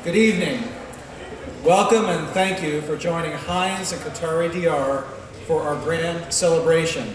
Good evening. Welcome and thank you for joining Hines and Qatari DR for our grand celebration.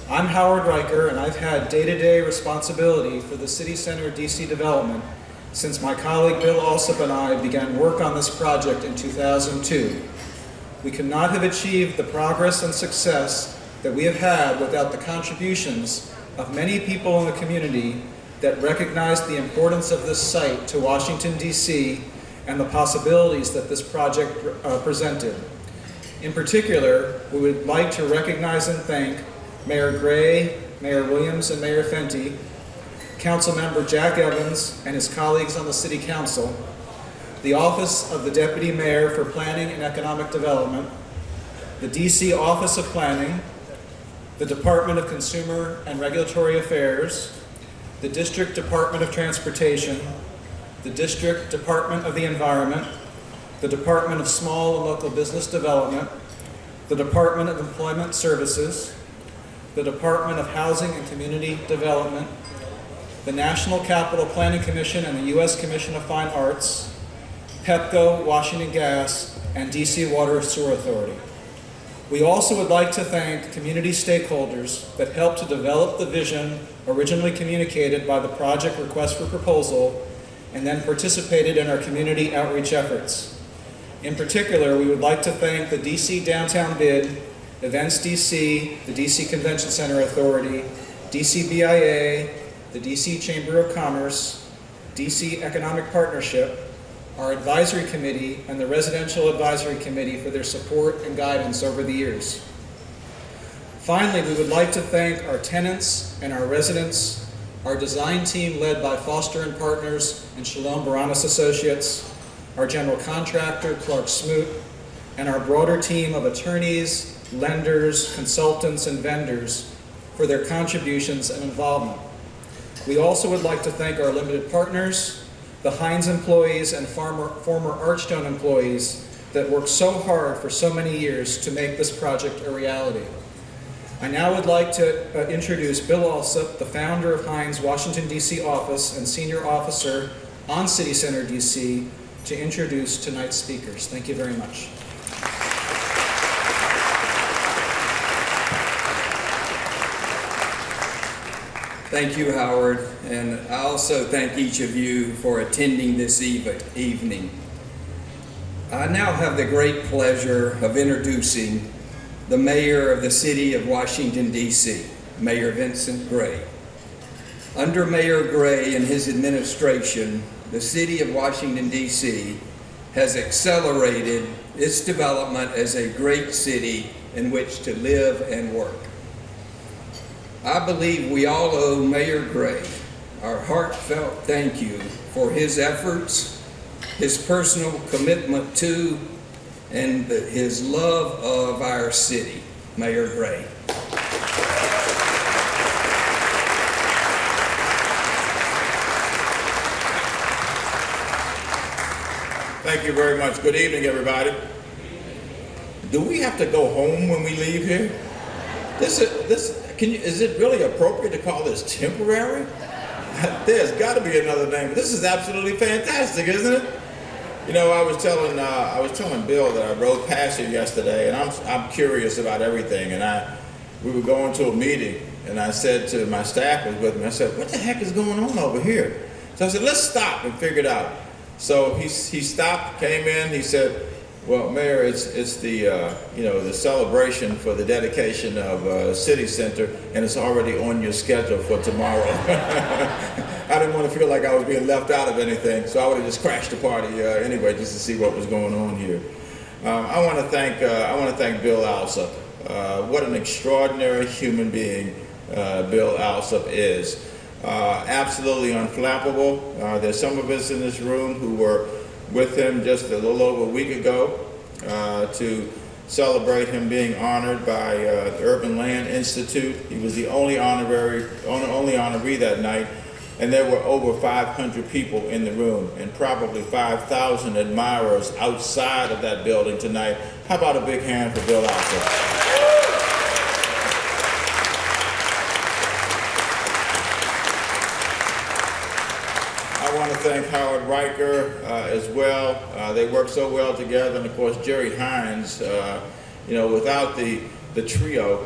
I'm Howard Riker, and I've had day-to-day responsibility for the City Center DC development since my colleague Bill Alsop and I began work on this project in 2002. We could not have achieved the progress and success that we have had without the contributions of many people in the community that recognize the importance of this site to Washington, D.C., and the possibilities that this project presented. In particular, we would like to recognize and thank Mayor Gray, Mayor Williams, and Mayor Fenty, Councilmember Jack Evans and his colleagues on the City Council, the Office of the Deputy Mayor for Planning and Economic Development, the DC Office of Planning, the Department of Consumer and Regulatory Affairs, the District Department of Transportation, the District Department of the Environment, the Department of Small and Local Business Development, the Department of Employment Services, the Department of Housing and Community Development, the National Capital Planning Commission and the U.S. Commission of Fine Arts, PEPCO, Washington Gas, and DC Water Sewer Authority. We also would like to thank community stakeholders that helped to develop the vision originally communicated by the project request for proposal and then participated in our community outreach efforts. In particular, we would like to thank the DC Downtown Bid, Events DC, the DC Convention Center Authority, DCBIA, the DC Chamber of Commerce, DC Economic Partnership, our advisory committee, and the Residential Advisory Committee for their support and guidance over the years. Finally, we would like to thank our tenants and our residents, our design team led by Foster and Partners and Shalom Baranis Associates, our general contractor, Clark Smoot, and our broader team of attorneys, lenders, consultants, and vendors for their contributions and involvement. We also would like to thank our limited partners, the Hines employees and former Archstone employees that worked so hard for so many years to make this project a reality. I now would like to introduce Bill Alsop, the founder of Hines Washington, D.C. office and senior officer on City Center, D.C., to introduce tonight's speakers. Thank you very much. Thank you, Howard, and I also thank each of you for attending this evening. I now have the great pleasure of introducing the Mayor of the City of Washington, D.C., Mayor Vincent Gray. Under Mayor Gray and his administration, the City of Washington, D.C. has accelerated its development as a great city in which to live and work. I believe we all owe Mayor Gray our heartfelt thank you for his efforts, his personal commitment to, and his love of our city. Mayor Gray. Thank you very much. Good evening, everybody. Do we have to go home when we leave here? Is it really appropriate to call this temporary? There's got to be another name. This is absolutely fantastic, isn't it? You know, I was telling Bill that I rode past here yesterday, and I'm curious about everything. And we were going to a meeting, and I said to my staff was with me. I said, "What the heck is going on over here?" So I said, "Let's stop and figure it out." So he stopped, came in. He said, "Well, Mayor, it's the the celebration for the dedication of City Center, and it's already on your schedule for tomorrow." I didn't want to feel like I was being left out of anything, so I would have just crashed the party anyway, just to see what was going on here. I want to thank Bill Alsop. What an extraordinary human being Bill Alsop is. Absolutely unflappable. There's some of us in this room who were with him just a little over a week ago to celebrate him being honored by the Urban Land Institute. He was the only honoree that night, and there were over 500 people in the room and probably 5,000 admirers outside of that building tonight. How about a big hand for Bill Alsop? I want to thank Howard Riker as well. They work so well together, and of course Jerry Hines. Without the trio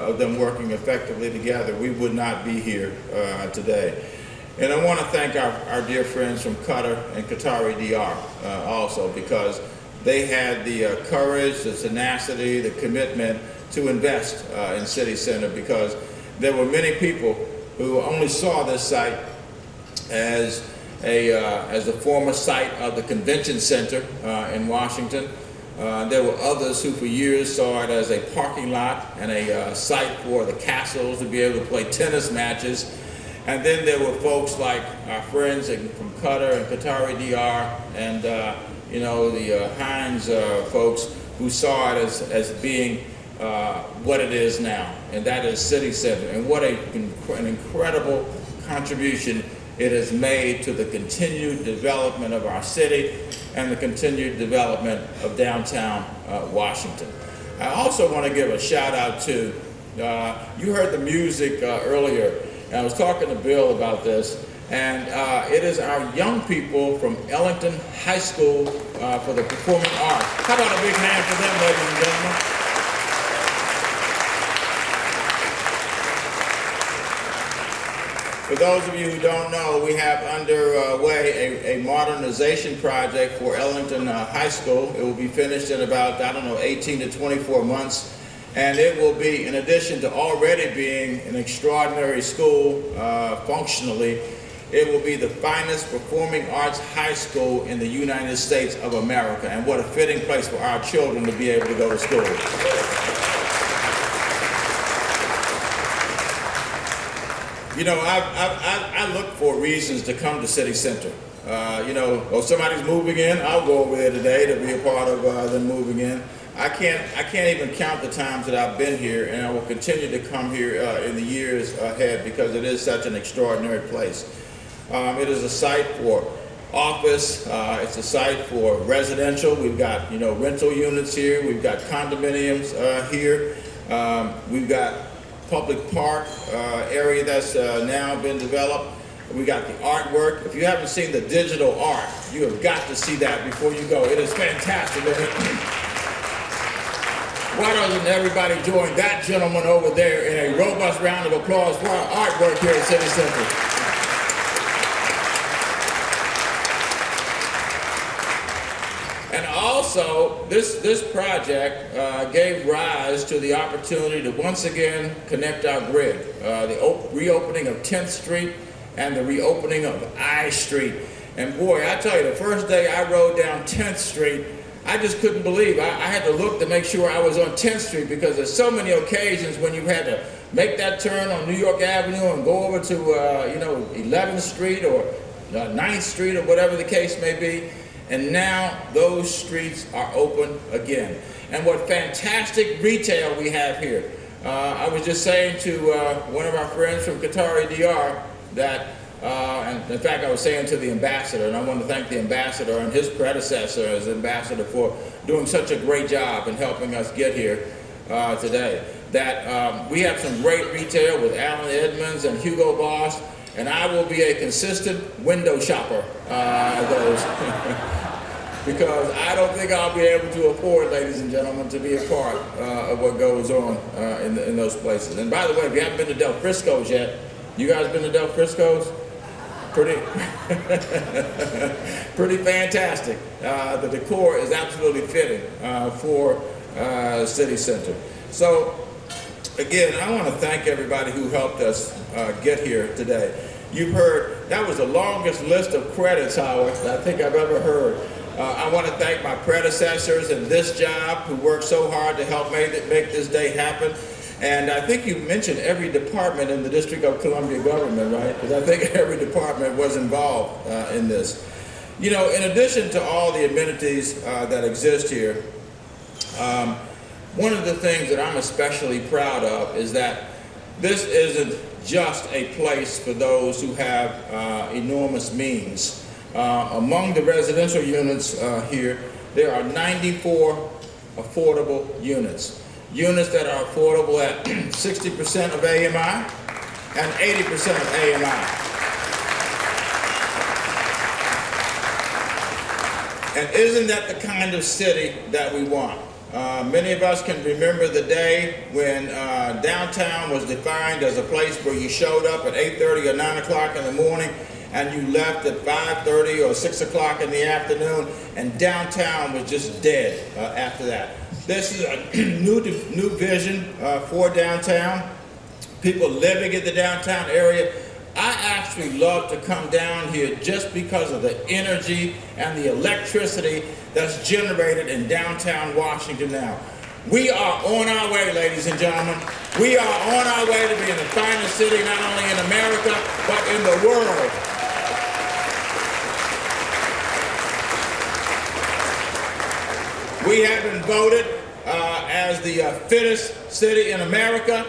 of them working effectively together, we would not be here today. And I want to thank our dear friends from Qatar and Qatari DR also, because they had the courage, the tenacity, the commitment to invest in City Center, because there were many people who only saw this site as the former site of the convention center in Washington. There were others who for years saw it as a parking lot and a site for the castles to be able to play tennis matches. And then there were folks like our friends from Qatar and Qatari DR and the Hines folks who saw it as being what it is now, and that is City Center. And what an incredible contribution it has made to the continued development of our city and the continued development of downtown Washington. I also want to give a shout out to, you heard the music earlier, and I was talking to Bill about this, and it is our young people from Ellington High School for the Performing Arts. How about a big hand for them, ladies and gentlemen? For those of you who don't know, we have underway a modernization project for Ellington High School. It will be finished in about, 18 to 24 months. And it will be, in addition to already being an extraordinary school functionally, it will be the finest performing arts high school in the United States of America. And what a fitting place for our children to be able to go to school. I look for reasons to come to City Center. Somebody's moving in, I'll go over there today to be a part of them moving in. I can't even count the times that I've been here, and I will continue to come here in the years ahead, because it is such an extraordinary place. It is a site for office, it's a site for residential. We've got rental units here, we've got condominiums here, we've got public park area that's now been developed. We got the artwork. If you haven't seen the digital art, you have got to see that before you go. It is fantastic. Why doesn't everybody join that gentleman over there in a robust round of applause for our artwork here at City Center? And also, this project gave rise to the opportunity to once again connect our grid. The reopening of 10th Street and the reopening of I Street. And boy, I tell you, the first day I rode down 10th Street, I just couldn't believe. I had to look to make sure I was on 10th Street, because there's so many occasions when you had to make that turn on New York Avenue and go over to 11th Street or 9th Street or whatever the case may be. And now those streets are open again. And what fantastic retail we have here. I was just saying to one of our friends from Qatari DR that, and in fact I was saying to the ambassador, and I want to thank the ambassador and his predecessor as ambassador for doing such a great job in helping us get here today, that we have some great retail with Allen Edmonds and Hugo Boss, and I will be a consistent window shopper of those. Because I don't think I'll be able to afford, ladies and gentlemen, to be a part of what goes on in those places. And by the way, if you haven't been to Del Frisco's yet, you guys been to Del Frisco's? Pretty fantastic. The decor is absolutely fitting for City Center. So, again, I want to thank everybody who helped us get here today. You've heard, that was the longest list of credits, Howard, that I think I've ever heard. I want to thank my predecessors in this job who worked so hard to help make this day happen. And I think you mentioned every department in the District of Columbia government, right? Because I think every department was involved in this. In addition to all the amenities that exist here, one of the things that I'm especially proud of is that this isn't just a place for those who have enormous means. Among the residential units here, there are 94 affordable units. Units that are affordable at 60% of AMI and 80% of AMI. And isn't that the kind of city that we want? Many of us can remember the day when downtown was defined as a place where you showed up at 8:30 or 9 o'clock in the morning and you left at 5:30 or 6 o'clock in the afternoon, and downtown was just dead after that. This is a new vision for downtown. People living in the downtown area. I actually love to come down here just because of the energy and the electricity that's generated in downtown Washington now. We are on our way, ladies and gentlemen. We are on our way to being the finest city not only in America, but in the world. We have been voted as the fittest city in America.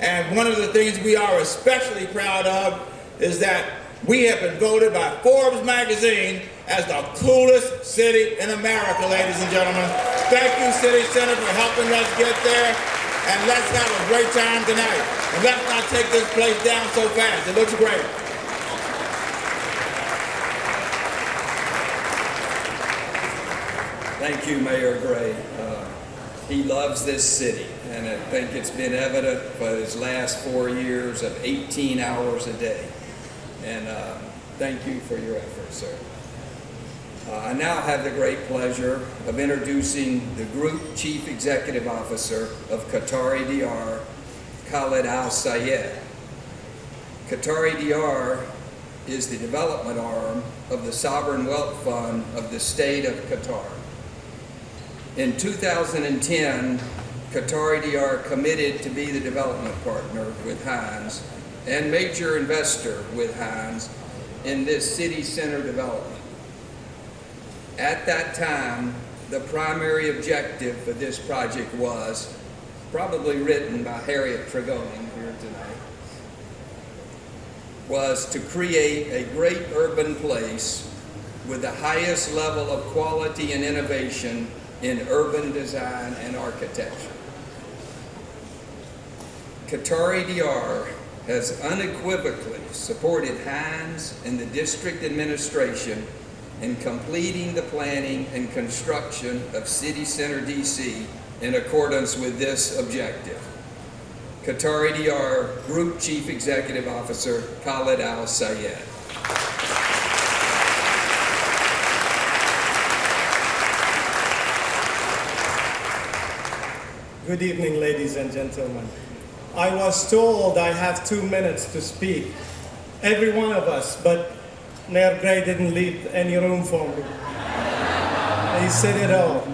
And one of the things we are especially proud of is that we have been voted by Forbes magazine as the coolest city in America, ladies and gentlemen. Thank you, City Center, for helping us get there. And let's have a great time tonight. And let's not take this place down so fast. It looks great. Thank you, Mayor Gray. He loves this city, and I think it's been evident for his last 4 years of 18 hours a day. And thank you for your efforts, sir. I now have the great pleasure of introducing the Group Chief Executive Officer of Qatari DR, Khalid Al Sayed. Qatari DR is the development arm of the Sovereign Wealth Fund of the State of Qatar. In 2010, Qatari DR committed to be the development partner with Hines and major investor with Hines in this city center development. At that time, the primary objective for this project was, probably written by Harriet Tregoning here tonight, was to create a great urban place with the highest level of quality and innovation in urban design and architecture. Qatari DR has unequivocally supported Hines and the district administration in completing the planning and construction of CityCenterDC in accordance with this objective. Qatari DR Group Chief Executive Officer Khalid Al Sayed. Good evening, ladies and gentlemen. I was told I have 2 minutes to speak. Every one of us, but Mayor Gray didn't leave any room for me. He said it all.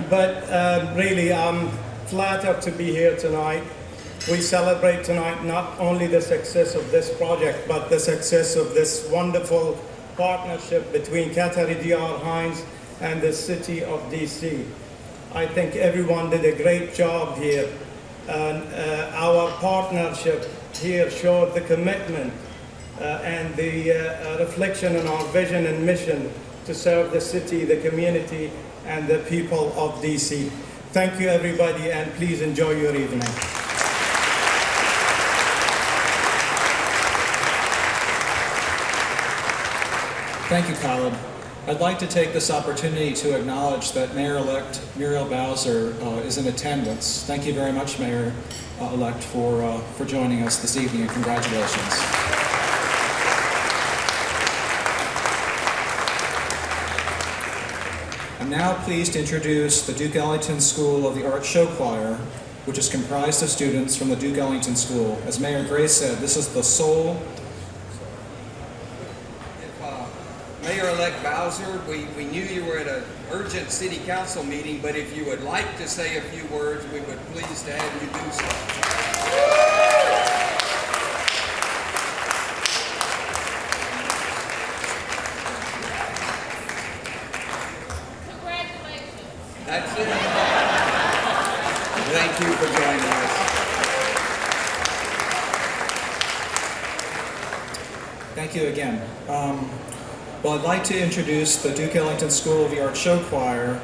But really, I'm flattered to be here tonight. We celebrate tonight not only the success of this project, but the success of this wonderful partnership between Qatari DR Hines and the city of DC. I think everyone did a great job here, and our partnership here showed the commitment and the reflection on our vision and mission to serve the city, the community, and the people of DC. Thank you, everybody, and please enjoy your evening. Thank you, Khalid. I'd like to take this opportunity to acknowledge that Mayor-elect Muriel Bowser is in attendance. Thank you very much, Mayor-elect, for joining us this evening, and congratulations. I'm now pleased to introduce the Duke Ellington School of the Art Show Choir, which is comprised of students from the Duke Ellington School. As Mayor Gray said, this is the sole... Mayor-elect Bowser, we knew you were at an urgent city council meeting, but if you would like to say a few words, we would be pleased to have you do so. Congratulations. That's it. Thank you for joining us. Thank you again. Well, I'd like to introduce the Duke Ellington School of the Art Show Choir.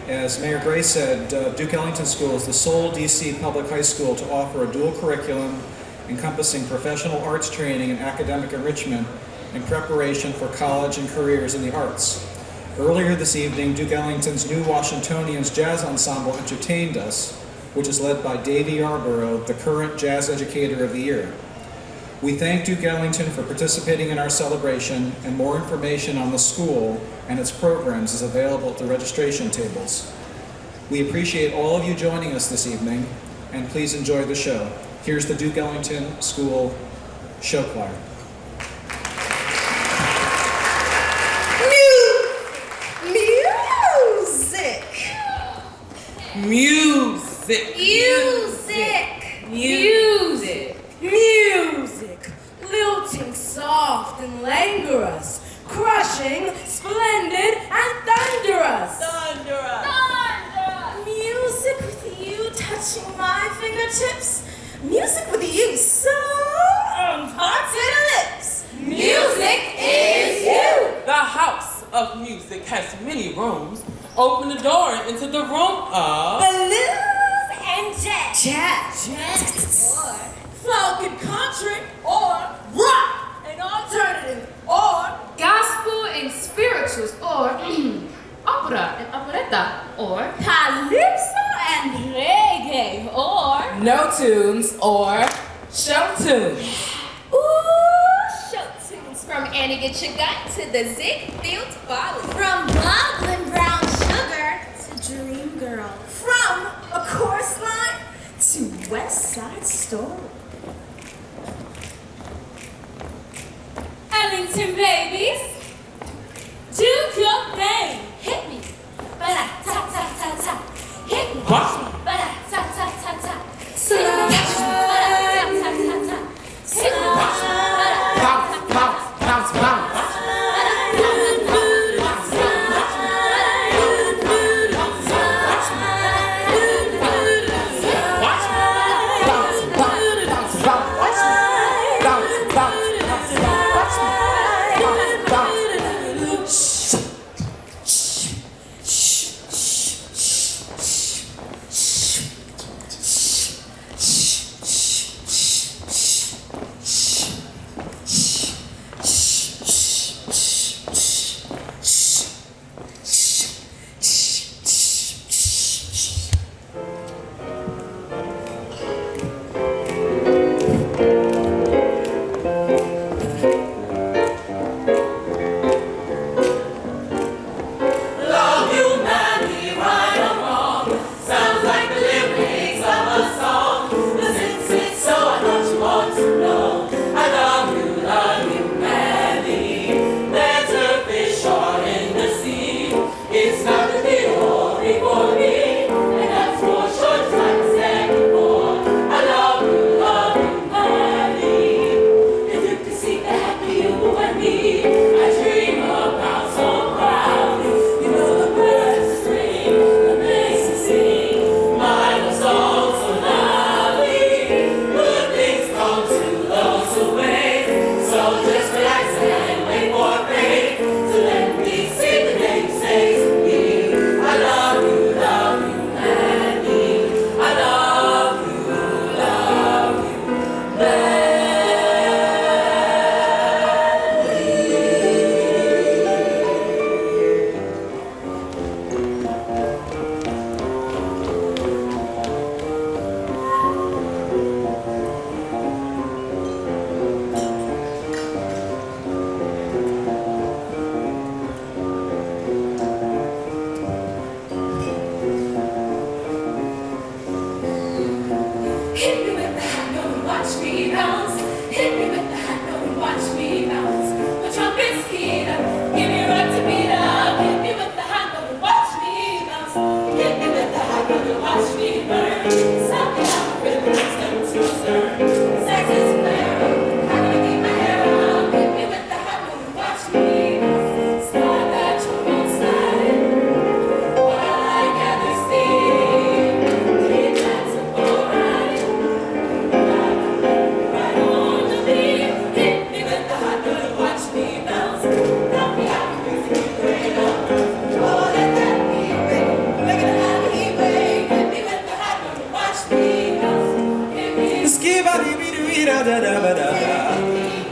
As Mayor Gray said, Duke Ellington School is the sole DC public high school to offer a dual curriculum encompassing professional arts training and academic enrichment in preparation for college and careers in the arts. Earlier this evening, Duke Ellington's New Washingtonians Jazz Ensemble entertained us, which is led by Davey Yarborough, the current Jazz Educator of the Year. We thank Duke Ellington for participating in our celebration, and more information on the school and its programs is available at the registration tables. We appreciate all of you joining us this evening, and please enjoy the show. Here's the Duke Ellington School Show Choir. Music. Music. Music. Music. Lilting soft and languorous, crushing, splendid, and thunderous. Thunderous. Music with you touching my fingertips. Music with you so on parted lips. Music is you. The house of music has many rooms. Open the door into the room of Blues and jazz. Jazz. Or folk and country. Or rock and alternative. Or gospel and spirituals, or opera and operetta, or calypso and reggae. Or no tunes or show tunes. ooh, show tunes. from Annie Get Your Gut to the Ziegfeld Follies. From bubbling brown sugar to dream girl. From a chorus line to West Side Story. Ellington babies, do your thing. Hit me, ba-da-ta-ta-ta-ta. Hit me, ba-da-ta-ta-ta-ta. Slide, ba-da-ta-ta-ta-ta. Hit me, ba-da-ta-ta-ta-ta. Bounce, bounce, bounce, bounce.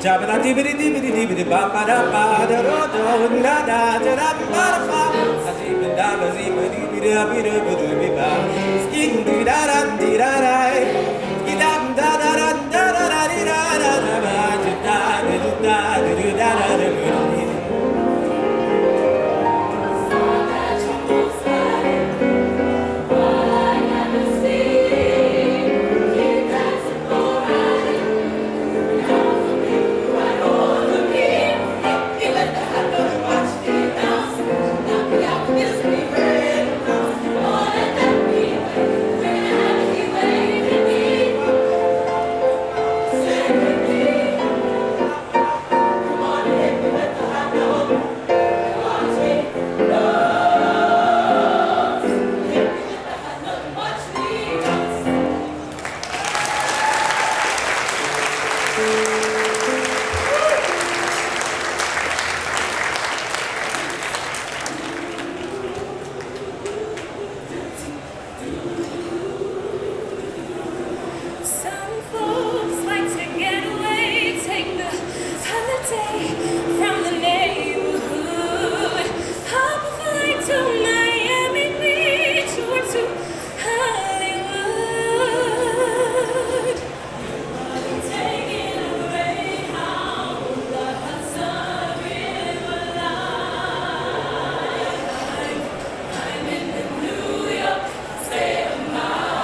Da ba da dee ba dee dee ba dee ba ba da ba da do do da da da da ba da ba Some folks like to get away, take the holiday from the neighborhood. Hop a flight to Miami Beach or to Hollywood. Taking a Greyhound, the Hudson River line. I'm in the New York State of mind.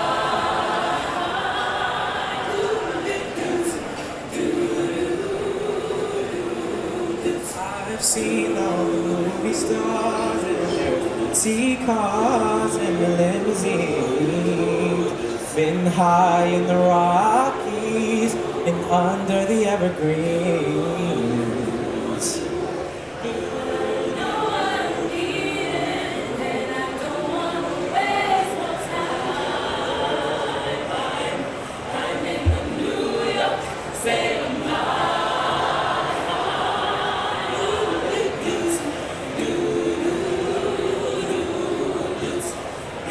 I've seen all the movie stars in their fancy cars and the limousines. Been high in the Rockies and under the evergreens.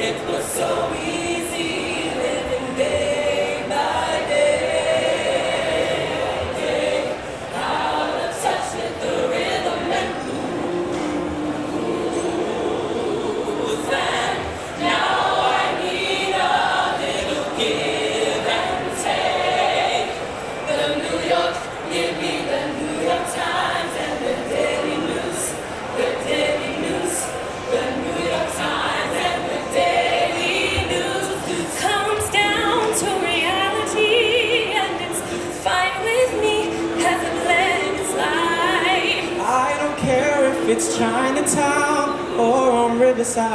It was so easy living day by day, out of touch with the rhythm and blues. And now I need a little give and take. The New York, give me the New York Times and the Daily News, the Daily News, the New York Times and the Daily News comes down to reality, and it's fine with me as it lets slide. I don't care if it's Chinatown or on Riverside.